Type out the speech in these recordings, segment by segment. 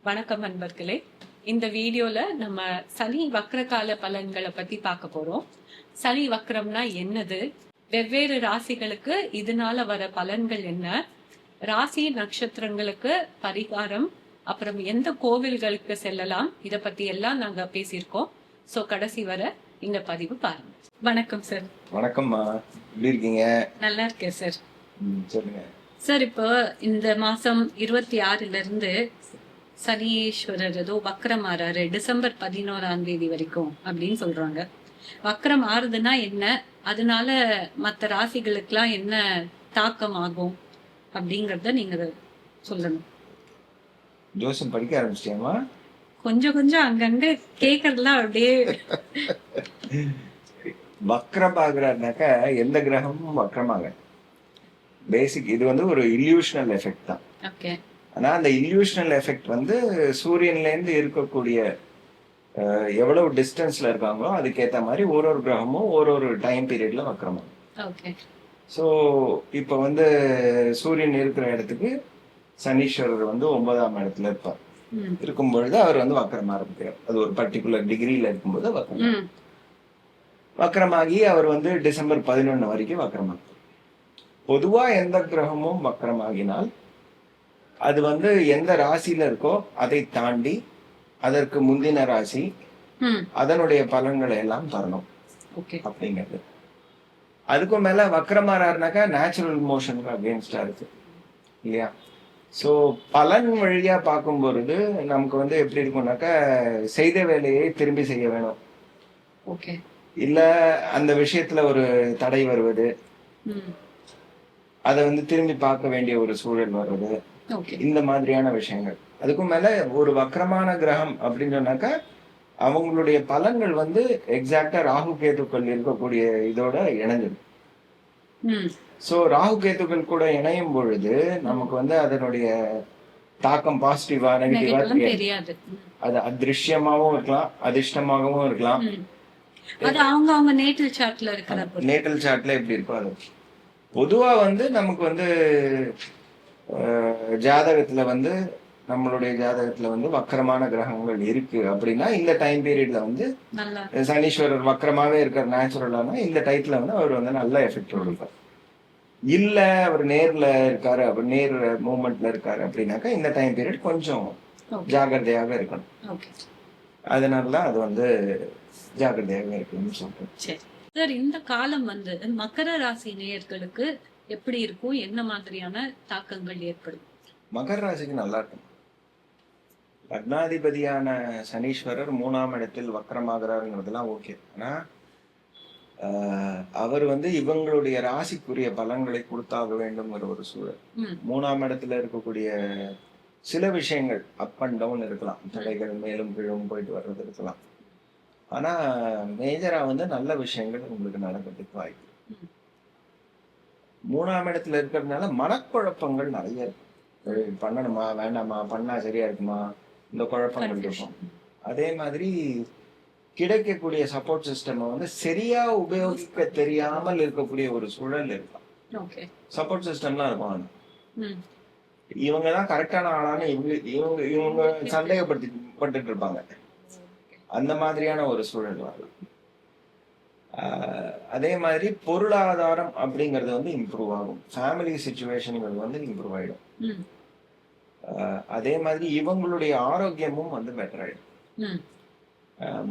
வணக்கம் அன்பர்களே. இந்த வீடியோல நம்ம சனி வக்ரகால பலன்களை பத்தி பார்க்க போறோம். சனி வக்ரம்னா என்னது, வெவ்வேறு ராசிகளுக்கு இதனால வர பலன்கள் என்ன, ராசி நட்சத்திரங்களுக்கு பரிகாரம், அப்புறம் எந்த கோவில்களுக்கு செல்லலாம், இத பத்தி எல்லாம் நாங்க பேசியிருக்கோம். சோ கடைசி வர இந்த பதிவு பாருங்க. வணக்கம் சார். வணக்கம்மா, எப்படி இருக்கீங்க? நல்லா இருக்கேன் சார். சொல்லுங்க சார். இப்போ இந்த மாசம் 26ல இருந்து சனீஸ்வரர் ஏதோ வக்ரம் ஆறாரு, டிசம்பர் 11 வரைக்கும் அப்படின்னு சொல்றாங்க. வக்ரம் ஆறுதுன்னா என்ன, அதனால மற்ற ராசிகளுக்கெல்லாம் என்ன தாக்கம் ஆகும் அப்படிங்கறத நீங்க சொல்லணும். ஜோசியம் படிக்க ஆரம்பிச்சிட்டியாமா? கொஞ்சம் கொஞ்சம் அங்கங்க கேக்குறதுலாம் அப்படியே. வக்ரம் ஆகுறாருனாக்க எந்த கிரகமும் வக்ரமாக பேசிக் இது வந்து ஒரு இல்யூஷனல் எஃபெக்ட் தான். ஓகே. ஆனா அந்த இல்யூஷனல் எஃபெக்ட் வந்து சூரியன்ல இருந்து இருக்கக்கூடிய எவ்வளவு டிஸ்டன்ஸ்ல இருக்காங்களோ அதுக்கேற்ற மாதிரி ஒரு கிரகமும் ஒரு டைம் பீரியட்ல வக்ரமாகும். ஓகே. ஸோ இப்போ வந்து சூரியன் இருக்கிற இடத்துக்கு சனீஸ்வரர் வந்து 9ஆம் இடத்துல இருப்பார். இருக்கும் பொழுது அவர் வந்து வக்ரமா இருக்கிறார். அது ஒரு பர்டிகுலர் டிகிரியில இருக்கும்போது வக்ரமாகி அவர் வந்து டிசம்பர் 11 வரைக்கும் வக்ரமாகும். பொதுவா எந்த கிரகமும் வக்ரமாகினால் அது வந்து எந்த ராசியில இருக்கோ அதை தாண்டி அதற்கு முந்தின ராசி அதனுடைய பலன்களை எல்லாம் தரணும் அப்படிங்கிறது. அதுக்கும் மேல வக்ரமாறாருனாக்கா நேச்சுரல் மோஷனுக்கு அகேன்ஸ்டா இருக்கு இல்லையா? ஸோ பலன் வழியா பார்க்கும் பொழுது நமக்கு வந்து எப்படி இருக்கும்னாக்கா செய்த வேலையை திரும்பி செய்ய வேணும், இல்ல அந்த விஷயத்துல ஒரு தடை வருவது, அதை வந்து திரும்பி பார்க்க வேண்டிய ஒரு சூழல் வருவது, இந்த மாதிரியான விஷயங்கள். அதுக்கும் மேல ஒரு வக்ரமான கிரகம் அப்படின்னு சொன்னாக்கா அவங்களுடைய பலன்கள் வந்து எக்ஸாக்டா ராகு கேதுக்கள் இருக்கக்கூடிய இதோட இணைஞ்சிடும். சோ ராகு கேதுக்கள் கூட இணையும் பொழுது நமக்கு வந்து அதனுடைய தாக்கம் பாசிட்டிவா நெகட்டிவா தெரியாது. அது அதிருஷ்யமாவும் இருக்கலாம், அதிர்ஷ்டமாகவும் இருக்கலாம். நேட்டல் சார்ட்ல எப்படி இருக்கோ அது. பொதுவா வந்து நமக்கு வந்து ஜாதகத்துல வந்து நம்மளுடைய ஜாதகத்துல வந்து வக்கரமான கிரகங்கள் இருக்கு அப்படின்னா இந்த டைம் பீரியட்ல வந்து சனீஸ்வரர் வக்கரமாவே இருக்கிற நேச்சுரலான இந்த டைத்துல வந்து அவர் வந்து நல்ல எஃபெக்ட் கொடுப்பார். இல்ல அவர் நேர்ல இருக்காரு, அவர் நேர் மூவ்மெண்ட்ல இருக்காரு அப்படின்னாக்கா இந்த டைம் பீரியட் கொஞ்சம் ஜாகிரதையாக இருக்கணும். அதனாலதான் அது வந்து ஜாகிரதையாக இருக்குன்னு சொல்றேன். சார், இந்த காலம் வந்து மகர ராசி நேயர்களுக்கு எப்படி இருக்கும், என்ன மாதிரியான தாக்கங்கள் ஏற்படும்? மகர ராசிக்கு நல்லா இருக்கும். லக்னாதிபதியான சனீஸ்வரர் 3ஆம் இடத்தில் வக்ரமாகிறாருங்கிறதுலாம் ஓகே. ஆனா அவர் வந்து இவங்களுடைய ராசிக்குரிய பலன்களை கொடுத்தாக வேண்டும்ங்கிற ஒரு சூழல். 3ஆம் இடத்துல இருக்கக்கூடிய சில விஷயங்கள் அப் அண்ட் டவுன் இருக்கலாம், தடைகள் மேலும் கீழும் போயிட்டு வர்றது இருக்கலாம். ஆனா மேஜரா வந்து நல்ல விஷயங்கள் உங்களுக்கு நடக்கிறதுக்கு வாய்ப்பு. 3ஆம் இடத்துல இருக்கிறதுனால மனக்குழப்பங்கள் நிறைய இருக்கும். பண்ணணுமா வேண்டாமா, பண்ணா சரியா இருக்குமா, இந்த குழப்பங்கள் இருக்கும். அதே மாதிரி கிடைக்கக்கூடிய சப்போர்ட் சிஸ்டம் வந்து சரியா உபயோகிக்க தெரியாமல் இருக்கக்கூடிய ஒரு சூழல் இருக்கலாம். சப்போர்ட் சிஸ்டம்லாம் இருக்கும், இவங்கதான் கரெக்டான ஆளான இவங்க சந்தேகப்பட்டு இருப்பாங்க. அந்த மாதிரியான ஒரு சூழல் வரலாம். அதே மாதிரி பொருளாதாரம் அப்படிங்கறது வந்து இம்ப்ரூவ் ஆகும். ஃபேமிலி சிச்சுவேஷன்கள் வந்து இம்ப்ரூவ் ஆயிடும். அதே மாதிரி இவங்களுடைய ஆரோக்கியமும் வந்து பெட்டர் ஆயிடும்.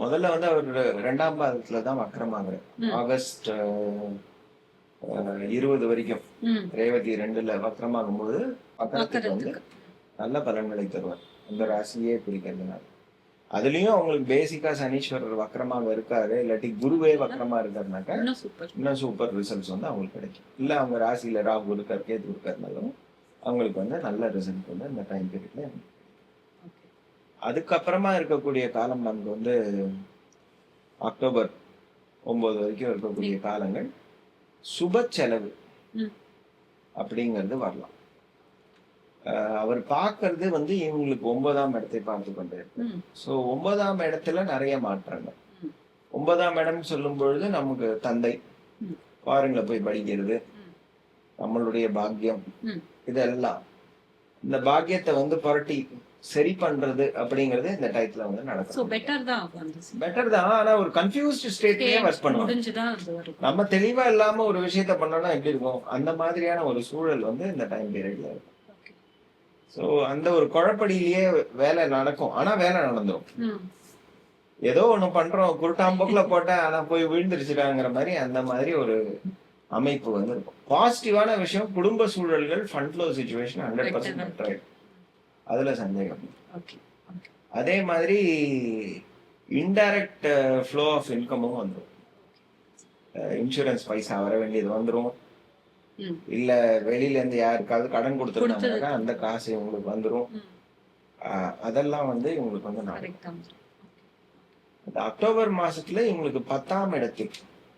முதல்ல வந்து அவர் 2ஆம் பாதத்துலதான் வக்ரமாகிறார். ஆகஸ்ட் 20 வரைக்கும் ரேவதி 2ல வக்ரமாகும் போது வக்ரத்துக்கு வந்து நல்ல பலன்களை தருவார் அந்த ராசியே பிடிக்கிறதுனால. அதுலயும் அவங்களுக்கு பேசிக்கா சனீஸ்வரர் வக்ரமாக இருக்காரு, இல்லாட்டி குருவே வக்ரமா இருக்காருனாக்கா இன்னும் சூப்பர் ரிசல்ட்ஸ் வந்து அவங்களுக்கு கிடைக்கும். இல்ல அவங்க ராசியில ராகு இருக்காரு, கேது இருக்காருனாலும் அவங்களுக்கு வந்து நல்ல ரிசல்ட் வந்து இந்த டைம் பீரியட்ல. அதுக்கப்புறமா இருக்கக்கூடிய காலம் நமக்கு வந்து அக்டோபர் 9 வரைக்கும் இருக்கக்கூடிய காலங்கள் சுப செலவு அப்படிங்கிறது வரலாம். அவர் பார்க்கறது வந்து இவங்களுக்கு 9ஆம் இடத்தை பார்த்து கொண்டே இருக்கு. சோ 9ஆம் இடத்துல நிறைய மாற்றங்கள். 9ஆம் இடம் சொல்லும் பொழுது நமக்கு தந்தை ஃபாரின்ல போய் படிக்கிறது, நம்மளுடைய பாக்கியம், இதெல்லாம் இந்த பாக்கியத்தை வந்து புரட்டி சரி பண்றது அப்படிங்கறது இந்த டைத்துல வந்து சோ நடக்கும். பெட்டர் தான் வந்து பெட்டர் தான், ஆனா ஒரு கன்ஃபியூஸ்ட் ஸ்டேட்லயே ஒர்க் பண்ணுவாங்க. முடிஞ்சுதான் அது வரும். நம்ம தெளிவா இல்லாம ஒரு விஷயத்த பண்ணோம்னா எப்படி இருக்கும், அந்த மாதிரியான ஒரு சூழல் வந்து இந்த டைம் பீரியட்ல இருக்கும். Okay. சோ அந்த ஒரு குழப்படியிலேயே வேலை நடக்கும், ஆனா வேலை நடந்துரும். ம். ஏதோ ஒண்ணு பண்றோம், குருட்டாம்போக்குல போட்டா ஆனா போய் விழுந்துருச்சுடாங்கிற மாதிரி அந்த மாதிரி ஒரு அமைப்பு வந்து இருக்கும். பாசிட்டிவான விஷயம், குடும்ப சூழல்கள் ஃபண்ட் ஃப்ளோ சிச்சுவேஷன் 100% பெட்டர் ஆயிடும். அதுல சந்தேகம் இல்லை. Okay. Okay. அதே மாதிரி இன்டைரக்ட் ஃப்ளோ ஆஃப் இன்கமும் வந்துடும். இன்சூரன்ஸ் பைசா வர வேண்டியது வந்துடும், ம். இல்ல வெளியில இருந்து யாருக்காவது கடன் கொடுத்துருந்தாங்க அந்த காசு உங்களுக்கு வந்துடும். ம். அதெல்லாம் வந்து இவங்களுக்கு வந்து நடக்கும். Correct தான். இந்த அக்டோபர் மாசத்துல இவங்களுக்கு 10ஆம் இடத்தில்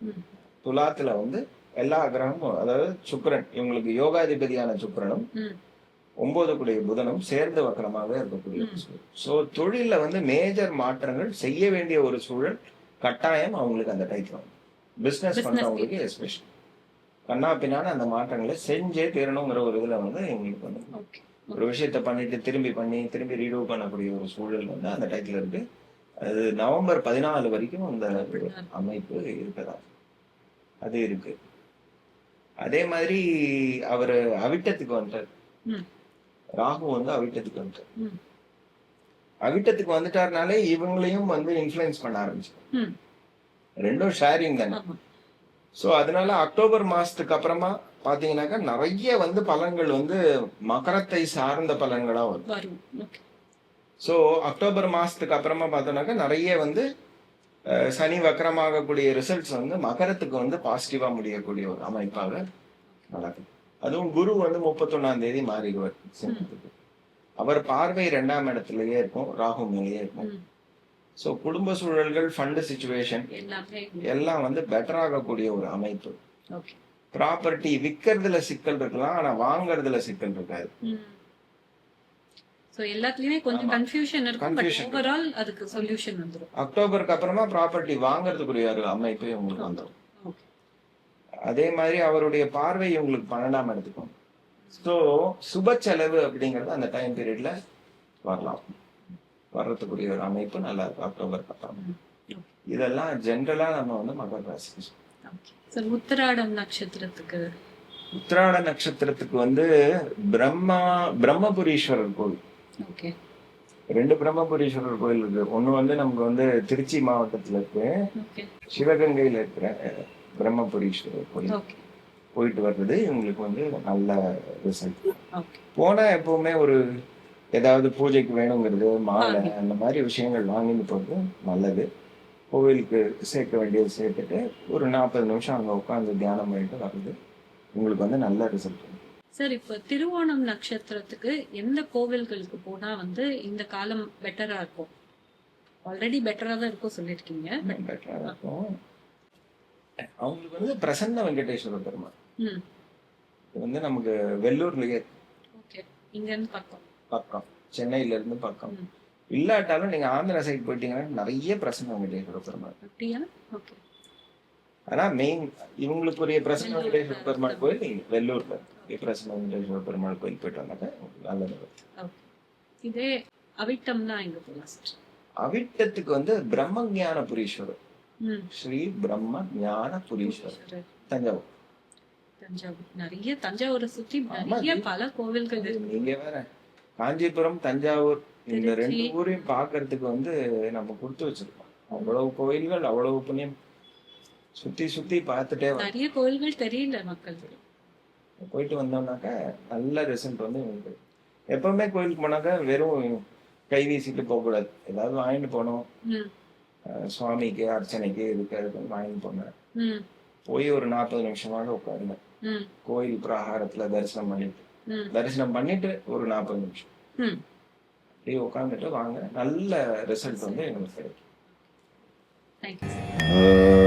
ம். துலாத்துல வந்து எல்லா கிரகமும், அதாவது சுக்கிரன், இவங்களுக்கு யோகாதிபதியான சுக்கிரனும் ம். 9 கூடிய புதனும் சேர்ந்து வக்கரமாக இருக்கக்கூடிய ஒரு சூழல். சோ தொழில வந்து மேஜர் மாற்றங்கள் செய்ய வேண்டிய ஒரு சூழல் கட்டாயம் அவங்களுக்கு அந்த டைத்துல பிசினஸ் பண்றவங்களுக்கு எஸ்பெஷலி கண்ணா பின்னான அந்த மாற்றங்களை செஞ்சே தீரணுங்கிற ஒரு இதுல வந்து இவங்களுக்கு வந்து Okay. ஒரு விஷயத்த பண்ணிட்டு திரும்பி ரீடூ பண்ணக்கூடிய ஒரு சூழல் வந்து அந்த டைத்துல இருக்கு. அது நவம்பர் 14 வரைக்கும் அந்த அமைப்பு இருக்கதா அது இருக்கு. அதே மாதிரி அவரு அவிட்டத்துக்கு வந்துட்டார். ம். ராகு வந்து அவிட்டத்துக்கு வந்துட்டார். ம். அவிட்டத்துக்கு வந்துட்டாருனாலே இவங்களையும் வந்து இன்ஃப்ளூயன்ஸ் பண்ண ஆரம்பிச்சு. ம். ரெண்டும் ஷேரிங் தானே. ஆமா. சோ அதனால அக்டோபர் மாசத்துக்கு அப்புறமா பாத்தீங்கன்னாக்கா நிறைய வந்து பலன்கள் வந்து மகரத்தை சார்ந்த பலன்களா வரும். வரும். Okay. சோ அக்டோபர் மாசத்துக்கு அப்புறமா பார்த்தோம்னாக்கா நிறைய வந்து சனி வக்கரமாகக்கூடிய ரிசல்ட்ஸ் வந்து மகரத்துக்கு வந்து பாசிட்டிவா முடியக்கூடிய ஒரு அமைப்பாக நடக்கும். அதுவும் குரு வந்து 31ஆம் தேதி மாறிடுவார் சிம்மத்துக்கு. அவர் பார்வை 2ஆம் இடத்துலயே இருக்கும், ராகு மேலேயே இருக்கும். ம். சோ குடும்ப சூழல்கள், ஃபண்ட் சிச்சுவேஷன் எல்லாமே. எல்லாம் வந்து பெட்டர் ஆகக்கூடிய ஒரு அமைப்பு. Okay. ப்ராப்பர்ட்டி விற்கிறதுல சிக்கல் இருக்கலாம், ஆனா வாங்குறதுல சிக்கல் இருக்காது. ம். சோ எல்லாத்துலயுமே கொஞ்சம் ஆமா. கன்ஃபியூஷன் இருக்கும், பட் Confusion. ஓவரால் அதுக்கு சொல்யூஷன் வந்துரும். அக்டோபருக்கு அப்புறமா ப்ராப்பர்ட்டி வாங்குறதுக்குரிய ஒரு அமைப்பு உங்களுக்கு வந்துடும். Okay. அதே மாதிரி அவருடைய பார்வை உங்களுக்கு 12ஆம் இடத்துக்கும். ஸோ சுப செலவு அப்படிங்கிறது அந்த டைம் பீரியட்ல வரலாம், வர்றதுக்குரிய ஒரு அமைப்பு நல்லா இருக்கும் அக்டோபருக்கு அப்புறம். ம். இதெல்லாம் ஜென்ரலா நம்ம வந்து மகர ராசிக்கு சொல்றோம். Okay. So உத்திராடம் நட்சத்திரத்துக்கு உத்திராட நட்சத்திரத்துக்கு வந்து பிரம்மபுரீஸ்வரர் கோவில், ஓகே 2 பிரம்மபுரீஸ்வரர் கோயில் இருக்கு. ஒண்ணு வந்து நமக்கு வந்து திருச்சி மாவட்டத்துல இருக்கு, ஓகே சிவகங்கையில இருக்கிற பிரம்மபுரீஸ்வரர் கோயில். ஓகே போயிட்டு வர்றது இவங்களுக்கு வந்து நல்ல ரிசல்ட். ஓகே போனா எப்பவுமே ஒரு ஏதாவது பூஜைக்கு வேணுங்கிறது மாலை அந்த மாதிரி விஷயங்கள் வாங்கிட்டு போறது நல்லது. கோவிலுக்கு சேர்க்க வேண்டியது சேர்த்துட்டு ஒரு 40 நிமிஷம் அங்க உட்காந்து தியானம் பண்ணிட்டு வர்றது உங்களுக்கு வந்து நல்ல ரிசல்ட். சார், இப்ப திருவோணம் நட்சத்திரத்துக்கு எந்த கோவில்களுக்கு போனா வந்து இந்த காலம் பெட்டரா இருக்கும்? ஆல்ரெடி பெட்டரா தான் இருக்கும் சொல்லிருக்கீங்க. பெட்டரா இருக்கும். அவங்களுக்கு வந்து பிரசன்ன வெங்கடேஸ்வர பெருமாள் ம் இது வந்து நமக்கு வெள்ளூர்லயே ஓகே, இங்க இருந்து பக்கம் பக்கம், சென்னையில இருந்து பக்கம். ம். இல்லாட்டாலும் நீங்க ஆந்திரா சைடு போயிட்டீங்கன்னா நிறைய பிரசன்ன வெங்கடேஸ்வர பெருமாள். அப்படியா? ஓகே ஆனா மெயின் இவங்களுக்குரிய பிரசன்ன வெங்கடேஸ்வர பெருமாள் கோயில் நீங்க வெள்ளூர்ல பிரசன்ன வெங்கடேஸ்வர பெருமாள் கோயில் போயிட்டு வந்தாக்க நல்லது. ஓகே. இதே அவிட்டம்னா எங்க போலாம் சார்? அவிட்டத்துக்கு வந்து பிரம்ம ஞான புரீஸ்வரர், ம் ஸ்ரீ பிரம்ம ஞான புரீஸ்வரர், தஞ்சாவூர். தஞ்சாவூர் நிறைய, தஞ்சாவூரை சுத்தி ஆமா, நிறைய பல கோவில்கள் இருக்கு. நீங்க வேற காஞ்சிபுரம், தஞ்சாவூர் இந்த திருச்சி. 2 ஊரையும் பாக்குறதுக்கு வந்து நம்ம கொடுத்து வச்சிருக்கோம். அவ்வளவு கோயில்கள், அவ்வளவு புண்ணியம், சுத்தி சுத்தி பார்த்துட்டே நிறைய கோவில்கள் தெரியல மக்களுக்கு. போயிட்டு வந்தோம்னாக்கா நல்ல ரிசல்ட் வந்து உங்களுக்கு. எப்பவுமே கோயிலுக்கு போனாக்கா வெறும் கை வீசிட்டு போக கூடாது, ஏதாவது வாங்கிட்டு போனோம். ம் சுவாமிக்கு அர்ச்சனைக்கு இதுக்கு அதுக்கு வாங்கிட்டு போனேன். ம் போய் ஒரு 40 நிமிஷமாக உட்காருங்க ம் கோயில் பிரகாரத்துல தரிசனம் பண்ணிட்டு, ம் தரிசனம் பண்ணிட்டு ஒரு 40 நிமிஷம் ம் அப்படியே உட்காந்துட்டு வாங்க, நல்ல ரிசல்ட் வந்து எங்களுக்கு கிடைக்கும். Thank you sir.